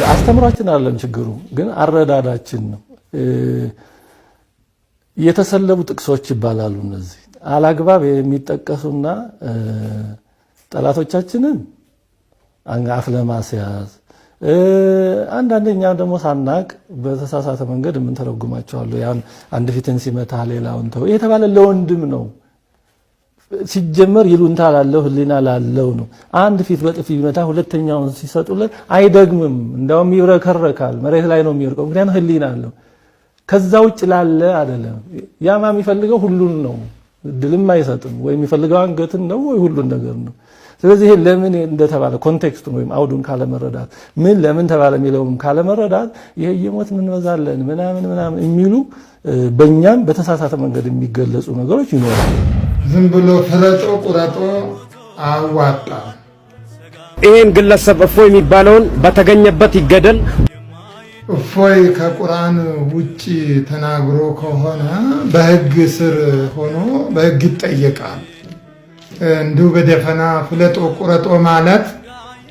አስተምሯችን አይደለም ችግሩ ግን አረዳዳችን ነው። የተሰለቡ ጥቅሶች ይባላሉ እነዚህ አላግባብ የሚጠቀሱና ጠላቶቻችንን አፍ ለማስያዝ አንዳንደኛ ደግሞ ሳናቅ በተሳሳተ መንገድ ምን ተረጉማቸው አሉ። ያን አንድ ፊትን ሲመታ ሌላውን ተው የተባለ ለወንድም ነው ሲጀመር ይሉንታ ላለው ህሊና ላለው ነው። አንድ ፊት በጥፊ ይመታ ሁለተኛውን ሲሰጡለት አይደግምም እንደውም ይረከረካል መሬት ላይ ነው የሚወርቀው ምክንያቱም ህሊና አለው። ከዛ ውጭ ላለ አይደለም ያማ የሚፈልገው ሁሉን ነው ድልም አይሰጥም ወይ የሚፈልገው አንገትን ነው ወይ ሁሉን ነገር ነው። ስለዚህ ለምን እንደተባለ ኮንቴክስቱን ወይም አውዱን ካለ መረዳት ምን ለምን ተባለ የሚለውም ካለ መረዳት ይሄ ይሞት ምን መዛለን ምናምን የሚሉ በእኛም በተሳሳተ መንገድ የሚገለጹ ነገሮች ይኖራሉ። ዝም ብሎ ፍለጦ ቁረጦ አዋጣ ይሄን ግለሰብ እፎይ የሚባለውን በተገኘበት ይገደል። እፎይ ከቁርአን ውጪ ተናግሮ ከሆነ በህግ ስር ሆኖ በህግ ይጠየቃል። እንዲሁ በደፈና ፍለጦ ቁረጦ ማለት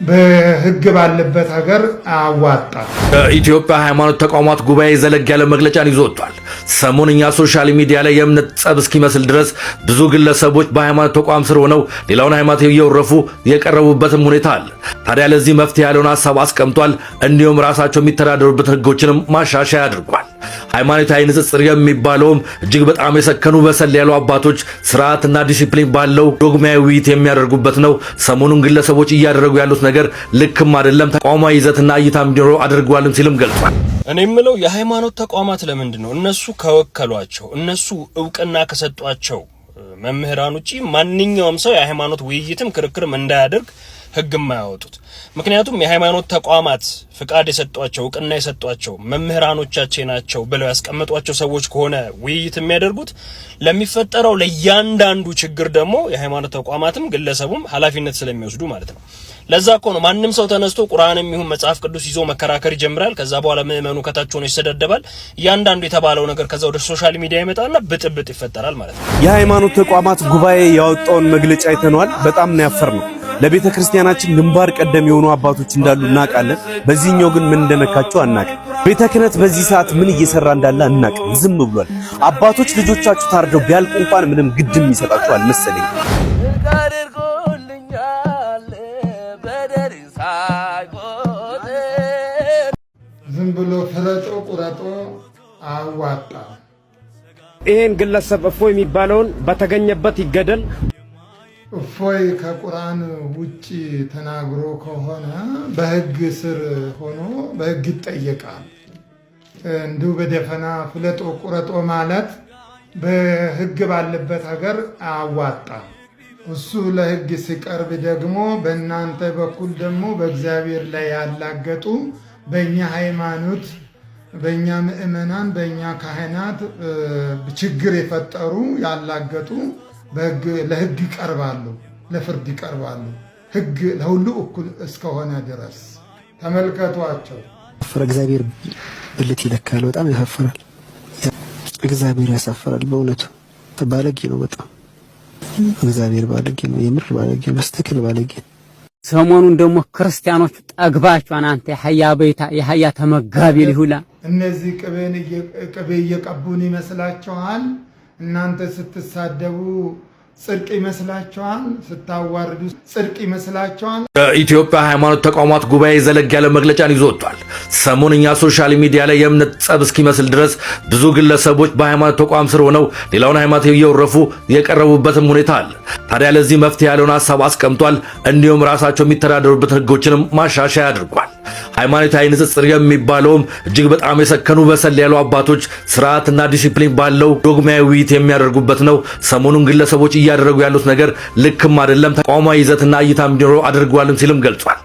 በህግ ባለበት ሀገር አዋጣ። የኢትዮጵያ ሃይማኖት ተቋማት ጉባኤ ዘለግ ያለ መግለጫን ይዞ ወጥቷል። ሰሞንኛ ሶሻል ሚዲያ ላይ የእምነት ጸብ እስኪመስል ድረስ ብዙ ግለሰቦች በሃይማኖት ተቋም ስር ሆነው ሌላውን ሃይማኖት እየወረፉ የቀረቡበትም ሁኔታ አለ። ታዲያ ለዚህ መፍትሄ ያለውን ሐሳብ አስቀምጧል። እንዲሁም ራሳቸው የሚተዳደሩበት ህጎችንም ማሻሻያ አድርጓል። ሃይማኖታዊ ንጽጽር የሚባለውም እጅግ በጣም የሰከኑ በሰል ያሉ አባቶች ስርዓትና ዲሲፕሊን ባለው ዶግማዊ ውይይት የሚያደርጉበት ነው። ሰሞኑን ግለሰቦች እያደረጉ ያሉት ነገር ልክም አይደለም፣ ተቋማዊ ይዘትና እይታ እንዲኖረው አድርጓልም ሲልም ገልጿል። እኔ የምለው የሃይማኖት ተቋማት ለምንድን ነው እነሱ ከወከሏቸው እነሱ እውቅና ከሰጧቸው መምህራን ውጪ ማንኛውም ሰው የሃይማኖት ውይይትም ክርክርም እንዳያደርግ ህግ የማያወጡት? ምክንያቱም የሃይማኖት ተቋማት ፍቃድ የሰጧቸው እውቅና የሰጧቸው መምህራኖቻቸው ናቸው ብለው ያስቀመጧቸው ሰዎች ከሆነ ውይይት የሚያደርጉት ለሚፈጠረው ለእያንዳንዱ ችግር ደግሞ የሃይማኖት ተቋማትም ግለሰቡም ኃላፊነት ስለሚወስዱ ማለት ነው። ለዛ እኮ ነው ማንም ሰው ተነስቶ ቁርአንም ይሁን መጽሐፍ ቅዱስ ይዞ መከራከር ይጀምራል። ከዛ በኋላ ምዕመኑ ከታች ሆኖ ይሰደደባል። እያንዳንዱ የተባለው ነገር ከዛ ወደ ሶሻል ሚዲያ ይመጣና ብጥብጥ ይፈጠራል ማለት ነው። የሃይማኖት ተቋማት ጉባኤ ያወጣውን መግለጫ አይተነዋል። በጣም ነው ያፈርነው። ለቤተ ክርስቲያናችን ግንባር ቀደም የሆኑ አባቶች እንዳሉ እናውቃለን። በዚህኛው ግን ምን እንደነካቸው አናውቅም። ቤተ ክህነት በዚህ ሰዓት ምን እየሰራ እንዳለ አናውቅም። ዝም ብሏል። አባቶች ልጆቻችሁ ታርደው ቢያልቁ እንኳን ምንም ግድም ይሰጣቸው አልመሰለኝ። ዝም ብሎ ፍለጦ ቁረጦ አዋጣ ይሄን ግለሰብ እፎይ የሚባለውን በተገኘበት ይገደል። እፎይ ከቁርአን ውጪ ተናግሮ ከሆነ በህግ ስር ሆኖ በህግ ይጠየቃል። እንዲሁ በደፈና ፍለጦ ቁረጦ ማለት በህግ ባለበት ሀገር አዋጣ። እሱ ለህግ ሲቀርብ ደግሞ በእናንተ በኩል ደግሞ በእግዚአብሔር ላይ ያላገጡ በእኛ ሃይማኖት በእኛ ምእመናን በእኛ ካህናት ችግር የፈጠሩ ያላገጡ ለህግ ይቀርባሉ፣ ለፍርድ ይቀርባሉ። ህግ ለሁሉ እኩል እስከሆነ ድረስ ተመልከቷቸው። እግዚአብሔር ብልት ይለካል። በጣም ያሳፍራል። እግዚአብሔር ያሳፍራል። በእውነቱ ባለጌ ነው። በጣም እግዚአብሔር ባለጌ ነው። የምር ባለጌ ነው። በስተክል ባለጌ። ሰሞኑን ደግሞ ክርስቲያኖች ጠግባቸዋን አንተ የሐያ ቤታ የሐያ ተመጋቢ ሊሁላ እነዚህ ቅቤ እየቀቡን ይመስላችኋል? እናንተ ስትሳደቡ ጽድቅ ይመስላችኋል? ስታዋርዱ ጽድቅ ይመስላችኋል? የኢትዮጵያ ሃይማኖት ተቋማት ጉባኤ ዘለግ ያለ መግለጫን ይዞ ወጥቷል። ሰሞንኛ ሶሻል ሚዲያ ላይ የእምነት ጸብ እስኪመስል ድረስ ብዙ ግለሰቦች በሃይማኖት ተቋም ስር ሆነው ሌላውን ሃይማኖት እየወረፉ የቀረቡበትም ሁኔታ አለ። ታዲያ ለዚህ መፍትሄ ያለውን ሐሳብ አስቀምጧል። እንዲሁም ራሳቸው የሚተዳደሩበት ህጎችንም ማሻሻያ አድርጓል። ሃይማኖታዊ ንጽጽር የሚባለውም እጅግ በጣም የሰከኑ በሰል ያሉ አባቶች ስርዓትና ዲሲፕሊን ባለው ዶግማዊ ውይይት የሚያደርጉበት ነው። ሰሞኑን ግለሰቦች እያደረጉ ያሉት ነገር ልክም አይደለም፣ ተቋማዊ ይዘትና እይታ እንዲኖረው አድርጓልም ሲልም ገልጿል።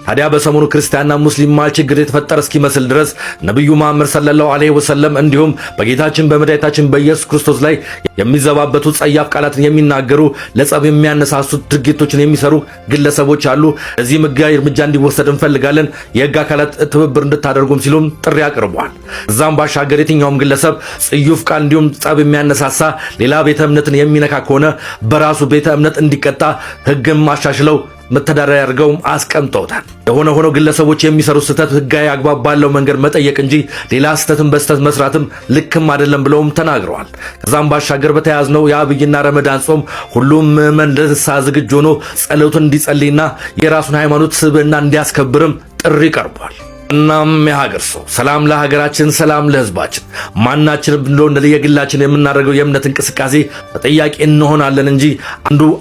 ታዲያ በሰሞኑ ክርስቲያንና ሙስሊም መሃል ችግር የተፈጠረ እስኪመስል ድረስ ነብዩ መሐመድ ሰለላሁ ዐለይሂ ወሰለም እንዲሁም በጌታችን በመድኃኒታችን በኢየሱስ ክርስቶስ ላይ የሚዘባበቱ ጸያፍ ቃላትን የሚናገሩ ለጸብ የሚያነሳሱ ድርጊቶችን የሚሰሩ ግለሰቦች አሉ። እዚህ ሕጋዊ እርምጃ እንዲወሰድ እንፈልጋለን፣ የህግ አካላት ትብብር እንድታደርጉም ሲሉም ጥሪ አቅርቧል። እዛም ባሻገር የትኛውም ግለሰብ ጽዩፍ ቃል እንዲሁም ጸብ የሚያነሳሳ ሌላ ቤተ እምነትን የሚነካ ከሆነ በራሱ ቤተ እምነት እንዲቀጣ ህግም አሻሽለው መተዳደሪያ አድርገውም አስቀምጠውታል። የሆነ ሆኖ ግለሰቦች የሚሰሩት ስህተት ህጋዊ አግባብ ባለው መንገድ መጠየቅ እንጂ ሌላ ስህተትን በስህተት መስራትም ልክም አይደለም ብለውም ተናግረዋል። ከዛም ባሻገር በተያዝነው የአብይና ረመዳን ጾም ሁሉም ምዕመን ለንስሐ ዝግጁ ሆኖ ጸሎቱን እንዲጸልይና የራሱን ሃይማኖት ስብዕና እንዲያስከብርም ጥሪ ቀርቧል። እናም የሀገር ሰው ሰላም ለሀገራችን፣ ሰላም ለህዝባችን። ማናችንም እንደሆነ የግላችን የምናደርገው የእምነት እንቅስቃሴ ተጠያቂ እንሆናለን እንጂ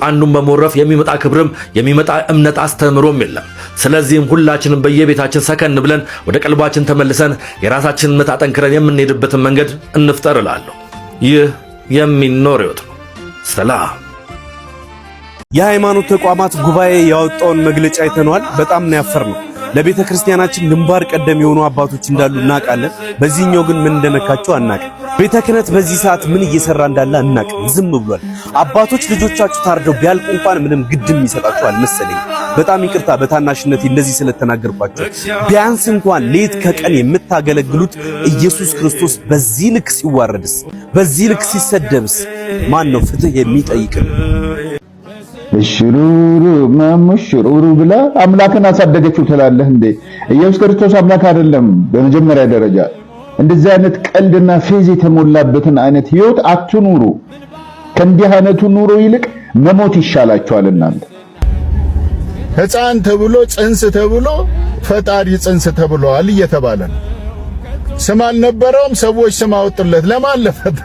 አንዱን በመወረፍ የሚመጣ ክብርም የሚመጣ እምነት አስተምሮም የለም። ስለዚህም ሁላችንም በየቤታችን ሰከን ብለን ወደ ቀልባችን ተመልሰን የራሳችንን እምነት አጠንክረን የምንሄድበትን መንገድ እንፍጠር እላለሁ። ይህ የሚኖር ህይወት ነው። ሰላም። የሃይማኖት ተቋማት ጉባኤ ያወጣውን መግለጫ አይተነዋል። በጣም ነው ያፈርነው። ለቤተ ክርስቲያናችን ግንባር ቀደም የሆኑ አባቶች እንዳሉ እናውቃለን። በዚህኛው ግን ምን እንደነካቸው አናውቅም። ቤተ ክህነት በዚህ ሰዓት ምን እየሰራ እንዳለ አናውቅም። ዝም ብሏል። አባቶች ልጆቻችሁ ታርደው ቢያልቁ እንኳን ምንም ግድም ይሰጣቸው አልመሰለኝ። በጣም ይቅርታ በታናሽነት እንደዚህ ስለተናገርኳቸው። ቢያንስ እንኳን ሌት ከቀን የምታገለግሉት ኢየሱስ ክርስቶስ በዚህ ልክ ሲዋረድስ፣ በዚህ ልክ ሲሰደብስ ማን ነው ፍትህ የሚጠይቅን? ሽሩሩ ማሙሽሩሩ ብላ አምላክን አሳደገችው ትላለህ እንዴ? ኢየሱስ ክርስቶስ አምላክ አይደለም። በመጀመሪያ ደረጃ እንደዚህ አይነት ቀልድና ፌዝ የተሞላበትን አይነት ህይወት አትኑሩ። ከእንዲህ አይነቱ ኑሮ ይልቅ መሞት ይሻላችኋል። እናንተ ሕፃን ተብሎ ጽንስ ተብሎ ፈጣሪ ጽንስ ተብሏል እየተባለ ነው። ስም አልነበረውም፣ ሰዎች ስም አወጡለት። ለማን ለፈታ?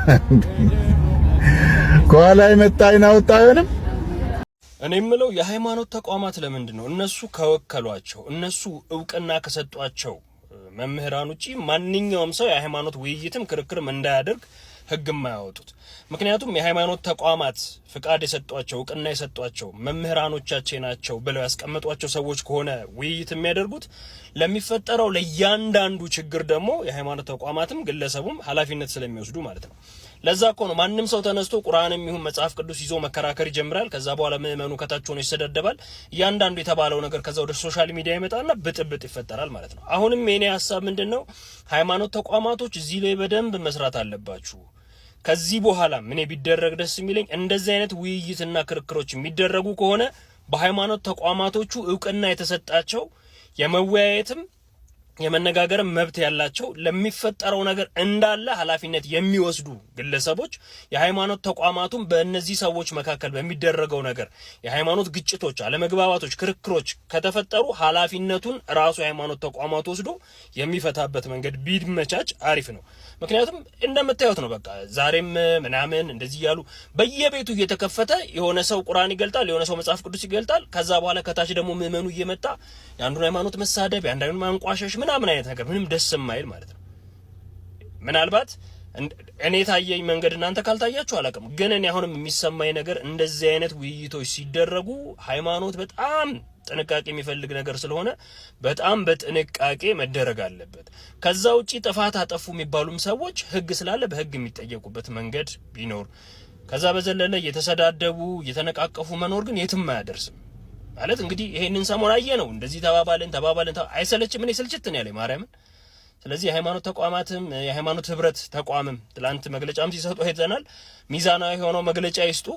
ከኋላ የመጣ አይናውጣ አይሆንም። እኔ የምለው የሃይማኖት ተቋማት ለምንድን ነው እነሱ ከወከሏቸው እነሱ እውቅና ከሰጧቸው መምህራን ውጪ ማንኛውም ሰው የሃይማኖት ውይይትም ክርክርም እንዳያደርግ ህግ የማያወጡት? ምክንያቱም የሃይማኖት ተቋማት ፍቃድ የሰጧቸው እውቅና የሰጧቸው መምህራኖቻቸው ናቸው ብለው ያስቀመጧቸው ሰዎች ከሆነ ውይይት የሚያደርጉት ለሚፈጠረው ለእያንዳንዱ ችግር ደግሞ የሃይማኖት ተቋማትም ግለሰቡም ኃላፊነት ስለሚወስዱ ማለት ነው። ለዛ እኮ ነው ማንም ሰው ተነስቶ ቁርአንም ይሁን መጽሐፍ ቅዱስ ይዞ መከራከር ይጀምራል። ከዛ በኋላ ምዕመኑ ከታች ሆኖ ይሰደደባል። እያንዳንዱ የተባለው ነገር ከዛ ወደ ሶሻል ሚዲያ ይመጣና ብጥብጥ ይፈጠራል ማለት ነው። አሁንም የኔ ሐሳብ ምንድነው፣ ሃይማኖት ተቋማቶች እዚህ ላይ በደንብ መስራት አለባችሁ። ከዚህ በኋላ ምን ቢደረግ ደስ የሚለኝ እንደዚህ አይነት ውይይትና ክርክሮች የሚደረጉ ከሆነ በሃይማኖት ተቋማቶቹ እውቅና የተሰጣቸው የመወያየትም የመነጋገር መብት ያላቸው ለሚፈጠረው ነገር እንዳለ ኃላፊነት የሚወስዱ ግለሰቦች የሃይማኖት ተቋማቱን በእነዚህ ሰዎች መካከል በሚደረገው ነገር የሃይማኖት ግጭቶች፣ አለመግባባቶች፣ ክርክሮች ከተፈጠሩ ኃላፊነቱን ራሱ የሃይማኖት ተቋማት ወስዶ የሚፈታበት መንገድ ቢመቻች አሪፍ ነው። ምክንያቱም እንደምታዩት ነው። በቃ ዛሬም ምናምን እንደዚህ ያሉ በየቤቱ እየተከፈተ የሆነ ሰው ቁርአን ይገልጣል፣ የሆነ ሰው መጽሐፍ ቅዱስ ይገልጣል። ከዛ በኋላ ከታች ደግሞ ምዕመኑ እየመጣ የአንዱን ሃይማኖት መሳደብ፣ የአንዱን ማንቋሸሽ ምናምን አይነት ነገር ምንም ደስ የማይል ማለት ነው። ምናልባት እኔ ታየኝ መንገድ እናንተ ካልታያችሁ አላውቅም፣ ግን እኔ አሁንም የሚሰማኝ ነገር እንደዚህ አይነት ውይይቶች ሲደረጉ ሃይማኖት በጣም ጥንቃቄ የሚፈልግ ነገር ስለሆነ በጣም በጥንቃቄ መደረግ አለበት። ከዛ ውጪ ጥፋት አጠፉ የሚባሉም ሰዎች ህግ ስላለ በህግ የሚጠየቁበት መንገድ ቢኖር፣ ከዛ በዘለለ እየተሰዳደቡ እየተነቃቀፉ መኖር ግን የትም አያደርስም። ማለት እንግዲህ ይሄንን ሰሞን አየነው፣ እንደዚህ ተባባልን አይሰለችም? እኔ ስልችት ነው ያለኝ ማርያምን። ስለዚህ የሃይማኖት ተቋማትም የሃይማኖት ህብረት ተቋምም ትላንት መግለጫም ሲሰጡ አይተናል። ሚዛናዊ የሆነው መግለጫ ይስጡ፣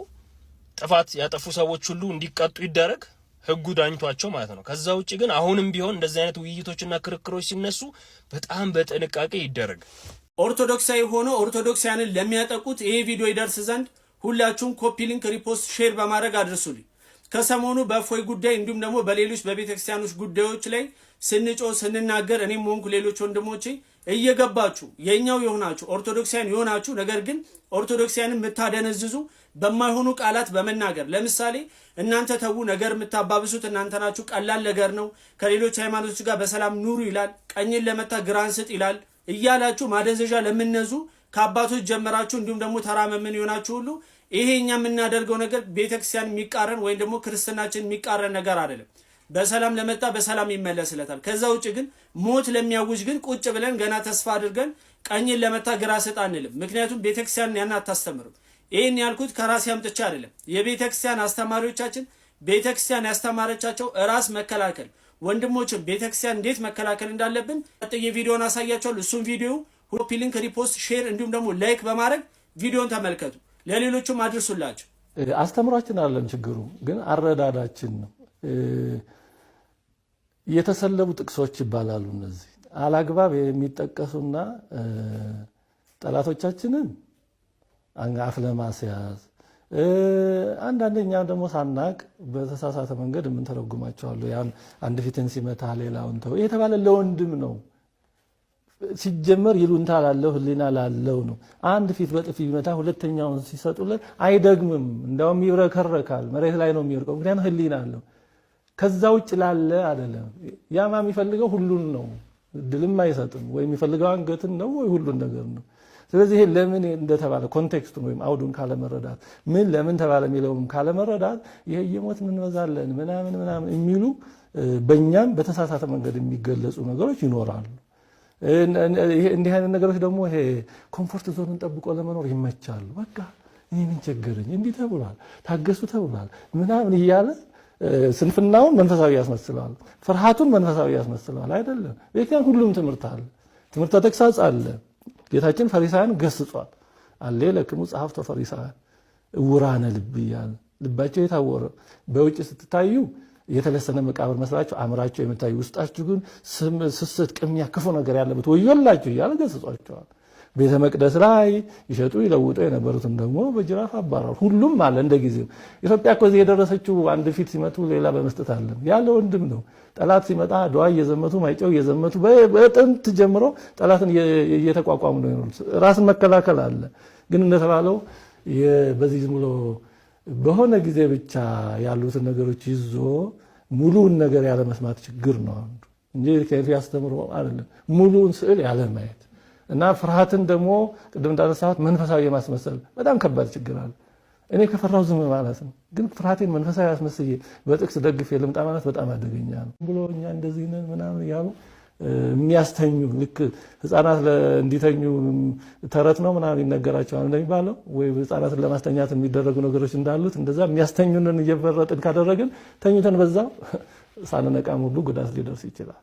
ጥፋት ያጠፉ ሰዎች ሁሉ እንዲቀጡ ይደረግ፣ ህጉ ዳኝቷቸው ማለት ነው። ከዛ ውጪ ግን አሁንም ቢሆን እንደዚህ አይነት ውይይቶችና ክርክሮች ሲነሱ በጣም በጥንቃቄ ይደረግ። ኦርቶዶክሳዊ ሆኖ ኦርቶዶክሳውያንን ለሚያጠቁት ይሄ ቪዲዮ ይደርስ ዘንድ ሁላችሁም ኮፒ ሊንክ፣ ሪፖስት፣ ሼር በማድረግ አድርሱልኝ። ከሰሞኑ በእፎይ ጉዳይ እንዲሁም ደግሞ በሌሎች በቤተክርስቲያኖች ጉዳዮች ላይ ስንናገር እኔም ሆንኩ ሌሎች ወንድሞቼ እየገባችሁ የኛው የሆናችሁ ኦርቶዶክሳውያን የሆናችሁ ነገር ግን ኦርቶዶክሳውያንን የምታደነዝዙ በማይሆኑ ቃላት በመናገር ለምሳሌ እናንተ ተው ነገር የምታባብሱት እናንተ ናችሁ፣ ቀላል ነገር ነው፣ ከሌሎች ሃይማኖቶች ጋር በሰላም ኑሩ ይላል፣ ቀኝን ለመታ ግራን ስጥ ይላል እያላችሁ ማደንዘዣ ለምነዙ ከአባቶች ጀመራችሁ እንዲሁም ደግሞ ተራመምን ይሆናችሁ ሁሉ ይሄኛ የምናደርገው ነገር ቤተክርስቲያን የሚቃረን ወይም ደግሞ ክርስትናችን የሚቃረን ነገር አይደለም። በሰላም ለመጣ በሰላም ይመለስለታል። ከዛ ውጭ ግን ሞት ለሚያውጅ ግን ቁጭ ብለን ገና ተስፋ አድርገን ቀኝን ለመታ ግራ ስጥ አንልም። ምክንያቱም ቤተክርስቲያን ያን አታስተምርም። ይሄን ያልኩት ከራሴ አምጥቼ አይደለም። የቤተክርስቲያን አስተማሪዎቻችን ቤተክርስቲያን ያስተማረቻቸው ራስ መከላከል ወንድሞችን ቤተክርስቲያን እንዴት መከላከል እንዳለብን ጥዬ ቪዲዮን አሳያቸዋለሁ። እሱም ቪዲዮ ኮፒ ሊንክ፣ ሪፖስት፣ ሼር እንዲሁም ደግሞ ላይክ በማድረግ ቪዲዮን ተመልከቱ፣ ለሌሎችም አድርሱላቸው። አስተምሯችን አይደለም ችግሩ፣ ግን አረዳዳችን ነው። የተሰለቡ ጥቅሶች ይባላሉ። እነዚህ አላግባብ የሚጠቀሱና ጠላቶቻችንን አፍ ለማስያዝ አንዳንደኛ ደግሞ ሳናቅ በተሳሳተ መንገድ የምንተረጉማቸዋለሁ። ያን አንድ ፊትን ሲመታ ሌላውን ተው የተባለ ለወንድም ነው። ሲጀመር ይሉንታ ላለው ህሊና ላለው ነው። አንድ ፊት በጥፊ ቢመታ ሁለተኛውን ሲሰጡለት አይደግምም፣ እንዳውም ይብረከረካል፣ መሬት ላይ ነው የሚወርቀው። ምክንያቱም ህሊና አለው። ከዛ ውጭ ላለ አይደለም። ያማ የሚፈልገው ሁሉን ነው፣ ድልም አይሰጥም። ወይ የሚፈልገው አንገትን ነው ወይ ሁሉን ነገር ነው። ስለዚህ ይሄ ለምን እንደተባለ ኮንቴክስቱን ወይም አውዱን ካለመረዳት ምን ለምን ተባለ የሚለውም ካለመረዳት ይሄ የሞት ምን መዛለን ምናምን የሚሉ በእኛም በተሳሳተ መንገድ የሚገለጹ ነገሮች ይኖራሉ። እንዲህ አይነት ነገሮች ደግሞ ይሄ ኮምፎርት ዞንን ጠብቆ ለመኖር ይመቻሉ። በቃ እኔ ምን ቸገረኝ እንዲህ ተብሏል፣ ታገሱ ተብሏል ምናምን እያለ ስንፍናውን መንፈሳዊ ያስመስለዋል፣ ፍርሃቱን መንፈሳዊ ያስመስለዋል። አይደለም። ቤተክርስቲያን ሁሉም ትምህርት አለ፣ ትምህርተ ተግሳጽ አለ። ጌታችን ፈሪሳውያን ገስጿል። አለ ለክሙ ጸሐፍቶ ፈሪሳውያን እውራነ ልብ እያለ ልባቸው የታወረ በውጭ ስትታዩ የተለሰነ መቃብር መስላችሁ አምራችሁ የምታዩ ውስጣችሁ ግን ስስት፣ ቅሚያ፣ ክፉ ነገር ያለበት ወዮላችሁ እያለ ገስጿቸዋል። ቤተ መቅደስ ላይ ይሸጡ ይለውጡ የነበሩትን ደግሞ በጅራፍ አባራሩ። ሁሉም አለ እንደ ጊዜው። ኢትዮጵያ እኮ እዚህ የደረሰችው አንድ ፊት ሲመቱ ሌላ በመስጠት አለ ያለ ወንድም ነው። ጠላት ሲመጣ ድዋ እየዘመቱ ማይጨው እየዘመቱ በጥንት ጀምሮ ጠላትን እየተቋቋሙ ነው የኖሩት። ራስን መከላከል አለ። ግን እንደተባለው በዚህ ዝም ብሎ በሆነ ጊዜ ብቻ ያሉትን ነገሮች ይዞ ሙሉውን ነገር ያለ መስማት ችግር ነው አንዱ እንጂ ከዚህ ያስተምሮ አይደለም። ሙሉውን ስዕል ያለ ማየት እና ፍርሃትን ደግሞ ቅድም እንዳነሳሁት መንፈሳዊ የማስመሰል በጣም ከባድ ችግር አለ። እኔ ከፈራው ዝም ማለት ነው። ግን ፍርሃቴን መንፈሳዊ አስመስዬ በጥቅስ ደግፌ ልምጣ ማለት በጣም አደገኛ ነው ብሎ እኛ እንደዚህ ነን ምናምን ያሉ የሚያስተኙ ልክ ህፃናት እንዲተኙ ተረት ነው ምናምን ይነገራቸዋል እንደሚባለው ወይ ህፃናትን ለማስተኛት የሚደረጉ ነገሮች እንዳሉት እንደዛ የሚያስተኙንን እየበረጥን ካደረግን ተኝተን በዛው ሳንነቃም ሁሉ ጉዳት ሊደርስ ይችላል።